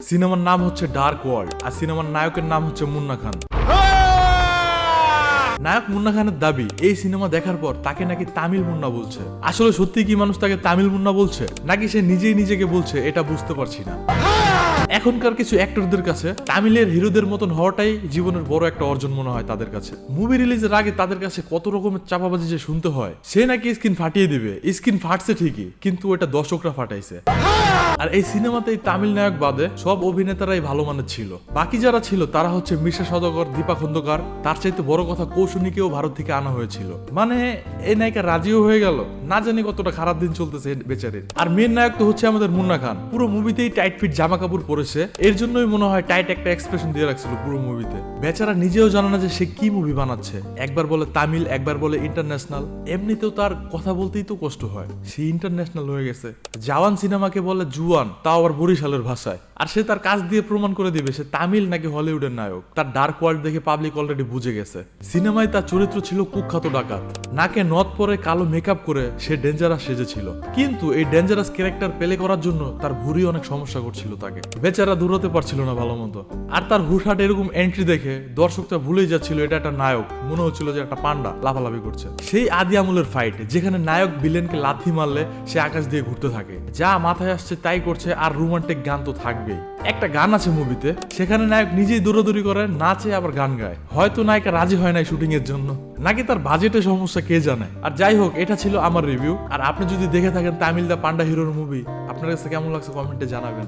সিনেমার নাম হচ্ছে ডার্ক ওয়ার্ল্ড আর সিনেমার নায়কের নাম হচ্ছে মুন্না খান। নায়ক মুন্না খানের দাবি এই সিনেমা দেখার পর তাকে নাকি তামিল মুন্না বলছে। আসলে সত্যি কি মানুষ তাকে তামিল মুন্না বলছে নাকি সে নিজেই নিজেকে বলছে এটা বুঝতে পারছি না। এখনকার কিছু অ্যাক্টরদের কাছে তামিলের হিরোদের মতন হওয়াটাই জীবনের বড় একটা অর্জন মনে হয় তাদের কাছে। মুভি রিলিজের আগে তাদের কাছে কত রকমের চাপাবাজি যে শুনতে হয়, সে নাকি স্ক্রিন ফাটিয়ে দিবে। স্ক্রিন ফাটছে ঠিকই, কিন্তু ওটা দর্শকরা ফাটাইছে। আর এই সিনেমাতে এই তামিল নায়ক বাদে সব অভিনেতারাই ভালো মানের ছিল। বাকি যারা ছিল তারা হচ্ছে মিশা সওদাগর, দীপা খন্দকার, তার চাইতে বড় কথা কৌশনীকেও ভারত থেকে আনা হয়েছিল। মানে এই নায়িকা রাজিও হয়ে গেল, না জানি কতটা খারাপ দিন চলতেছে বেচারির। আর মেন নায়ক তো হচ্ছে আমাদের মুন্না খান। পুরো মুভিতেই টাইট ফিট জামা কাপড় পরেছে, এর জন্যই মনে হয় টাইট একটা এক্সপ্রেশন দিয়ে রাখছিল পুরো মুভিতে। বেচারা নিজেও জানে না যে সে কি মুভি বানাচ্ছে। একবার বলে তামিল, একবার বলে ইন্টারন্যাশনাল। এমনিতেও তার কথা বলতেই তো কষ্ট হয়, সে ইন্টারন্যাশনাল হয়ে গেছে। জওয়ান সিনেমাকে বলে জুয়ান, তাও আবার বরিশালের ভাষায়। আর সে তার কাজ দিয়ে প্রমাণ করে দিবে সে তামিল নাকি হলিউডের নায়ক। তার ডার্ক ওয়ার্ল্ড দেখে পাবলিক অলরেডি বুঝে গেছে। সিনেমায় তার চরিত্র ছিল কুখ্যাত ডাকাত, নাকে নথ পরে কালো মেকআপ করে সে ডেঞ্জারাস সেজেছিল। কিন্তু এই ডেঞ্জারাস ক্যারেক্টার প্লে করার জন্য তার ভুঁড়ি অনেক সমস্যা করছিল তাকে, বেচারা দৌড়াতে পারছিল না ভালো মতো। আর তার হুটহাট এরকম এন্ট্রি দেখে দর্শকরা ভুলেই যাচ্ছিল এটা একটা নায়ক, মনে হচ্ছিল যে একটা পান্ডা লাফালাফি করছে। সেই আদি আমলের ফাইট যেখানে নায়ক ভিলেনকে লাথি মারলে সে আকাশ দিয়ে ঘুরতে থাকে, যা মাথায় আসছে তাই করছে। আর রোমান্টিক গান তো থাকবেই। একটা গান আছে মুভিতে, সেখানে নায়ক নিজেই দৌড়াদৌড়ি করে, নাচে, আবার গান গায়। হয়তো নায়িকা রাজি হয় নাই শুটিং এর জন্য, নাকি তার বাজেটের সমস্যা কে জানে। আর যাই হোক, এটা ছিল আমার রিভিউ। আর আপনি যদি দেখে থাকেন তামিল দা পান্ডা হিরোর মুভি, আপনার কাছে কেমন লাগছে কমেন্টে জানাবেন।